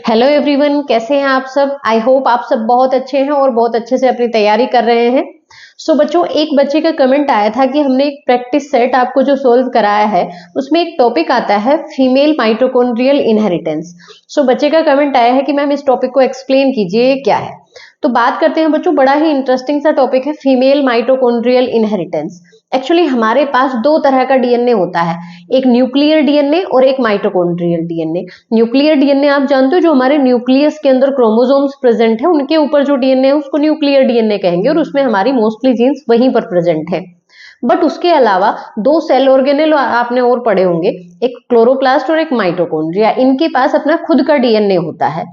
Hello everyone, कैसे हैं आप सब। आई होप आप सब बहुत अच्छे हैं और बहुत अच्छे से अपनी तैयारी कर रहे हैं। बच्चों, एक बच्चे का कमेंट आया था कि हमने एक प्रैक्टिस सेट आपको जो सोल्व कराया है उसमें एक टॉपिक आता है फीमेल माइटोकॉन्ड्रियल इनहेरिटेंस। बच्चे का कमेंट आया है कि मैम इस टॉपिक को एक्सप्लेन कीजिए, क्या है। तो बात करते हैं बच्चों, बड़ा ही इंटरेस्टिंग सा टॉपिक है फीमेल माइटोकॉन्ड्रियल इनहेरिटेंस। एक्चुअली हमारे पास दो तरह का डीएनए होता है, एक न्यूक्लियर डीएनए और एक माइटोकॉन्ड्रियल डीएनए। न्यूक्लियर डीएनए आप जानते हो, जो हमारे न्यूक्लियस के अंदर क्रोमोसोम्स प्रेजेंट है उनके ऊपर जो डीएनए है उसको न्यूक्लियर डीएनए कहेंगे और उसमें हमारी मोस्टली जीन्स वहीं पर प्रेजेंट है। बट उसके अलावा दो सेल ऑर्गेनेल आपने और पढ़े होंगे, एक क्लोरोप्लास्ट और एक माइटोकॉन्ड्रिया। इनके पास अपना खुद का डीएनए होता है।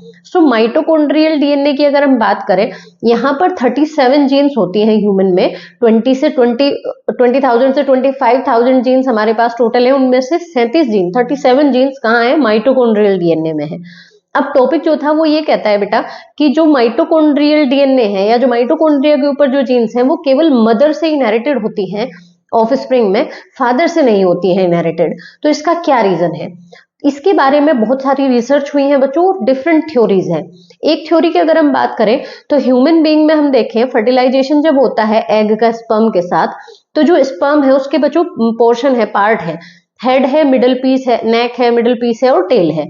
माइटोकॉन्ड्रियल डीएनए की अगर हम बात करें, यहाँ पर 37 जीन्स होती हैं ह्यूमन में। 20,000 से 25,000 जीन्स हमारे पास टोटल है। उनमें से 37 जीन्स कहाँ है? माइटोकॉन्ड्रियल डीएनए में है। अब टॉपिक जो था वो ये कहता है बेटा कि जो माइटोकॉन्ड्रियल डीएनए है या जो माइटोकॉन्ड्रिया के ऊपर जो जीन्स हैं वो केवल मदर से इनहेरिटेड होती हैं, ऑफस्प्रिंग में, फादर से नहीं होती है इनहेरिटेड। तो इसका क्या रीजन है? इसके बारे में बहुत सारी रिसर्च हुई है बच्चों, डिफरेंट थ्योरीज है। एक थ्योरी की अगर हम बात करें तो ह्यूमन बीइंग में हम देखें, फर्टिलाइजेशन जब होता है एग का स्पर्म के साथ, तो जो स्पर्म है उसके बच्चों पोर्शन है, पार्ट है, हेड है, मिडल पीस है, नेक है, मिडल पीस है और टेल है।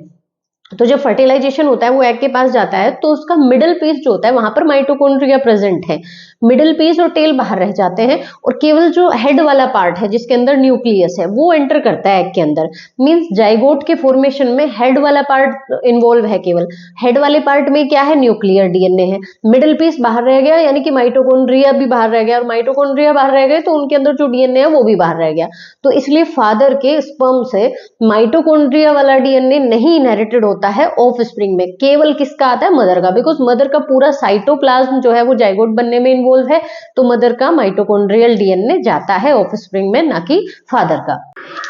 तो जब फर्टिलाइजेशन होता है वो एग के पास जाता है तो उसका मिडिल पीस जो होता है वहां पर माइटोकॉन्ड्रिया प्रेजेंट है। मिडिल पीस और टेल बाहर रह जाते हैं और केवल जो हेड वाला पार्ट है जिसके अंदर न्यूक्लियस है वो एंटर करता है एग के अंदर। मींस जाइगोट के फॉर्मेशन में हेड वाला पार्ट इन्वॉल्व है। केवल हेड वाले पार्ट में क्या है? न्यूक्लियर डीएनए है। मिडिल पीस बाहर रह गया, यानी कि माइटोकॉन्ड्रिया भी बाहर रह गया, और माइटोकॉन्ड्रिया बाहर रह गए तो उनके अंदर जो डीएनए है वो भी बाहर रह गया। तो इसलिए फादर के स्पर्म से माइटोकॉन्ड्रिया वाला डीएनए नहीं इनहेरिटेड होता है ऑफस्प्रिंग में। केवल किसका आता है? मदर का। बिकॉज मदर का पूरा साइटोप्लाज्म जो है वो जाइगोट बनने में इन्वॉल्व है, तो मदर का माइटोकॉन्ड्रियल डीएनए जाता है ऑफस्प्रिंग में, ना कि फादर का।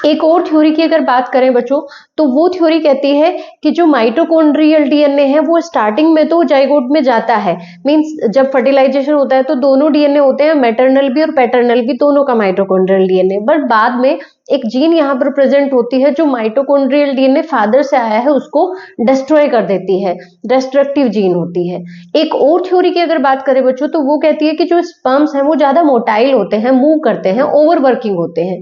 एक और थ्योरी की अगर बात करें बच्चों, तो वो थ्योरी कहती है कि जो माइटोकॉन्ड्रियल डीएनए है वो स्टार्टिंग में तो जाइगोट में जाता है। मींस जब फर्टिलाइजेशन होता है तो दोनों डीएनए होते हैं, मैटरनल भी और पैटर्नल भी, दोनों का माइटोकॉन्ड्रियल डीएनए। बट बाद में एक जीन यहाँ पर प्रेजेंट होती है जो माइटोकॉन्ड्रियल डीएनए फादर से आया है उसको डिस्ट्रॉय कर देती है, डिस्ट्रक्टिव जीन होती है। एक और थ्योरी की अगर बात करें बच्चों, तो वो कहती है कि जो स्पर्म्स हैं वो ज्यादा मोटाइल होते हैं, मूव करते हैं, ओवरवर्किंग होते हैं।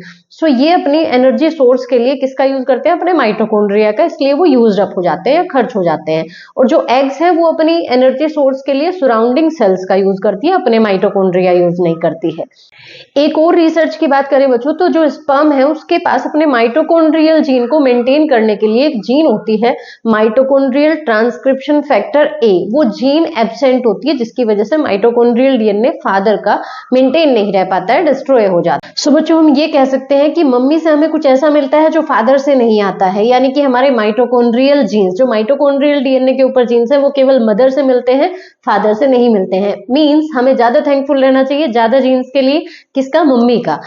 ये अपनी एनर्जी सोर्स के लिए किसका यूज करते हैं? अपने माइटोकॉन्ड्रिया का, इसलिए वो यूज अप हो जाते हैं, खर्च हो जाते हैं। और जो एग्स है वो अपनी एनर्जी सोर्स के लिए सराउंडिंग सेल्स का यूज करती है, अपने माइटोकॉन्ड्रिया यूज नहीं करती है। एक और रिसर्च की बात करें बच्चों, तो जो स्पर्म है उसके पास अपने माइटोकॉन्ड्रियल जीन को मेंटेन करने के लिए एक जीन होती है, माइटोकॉन्ड्रियल ट्रांसक्रिप्शन फैक्टर ए। वो जीन एब्सेंट होती है जिसकी वजह से माइटोकॉन्ड्रियल डीएनए फादर का मेंटेन नहीं रह पाता है, डिस्ट्रॉय हो जाता है। बच्चों, हम ये कह सकते हैं कि मम्मी से हमें कुछ ऐसा मिलता है जो फादर से नहीं आता है, यानी कि हमारे माइटोकॉन्ड्रियल जीन्स, जो माइटोकॉन्ड्रियल डीएनए के ऊपर जीन्स है वो केवल मदर से मिलते हैं, फादर से नहीं मिलते हैं। मींस हमें ज्यादा थैंकफुल रहना चाहिए ज्यादा जीन्स के लिए, किसका? मम्मी का।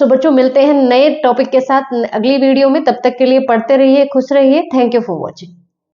बच्चों, मिलते हैं नए टॉपिक के साथ अगली वीडियो में। तब तक के लिए पढ़ते रहिए, खुश रहिए। Thank you for watching.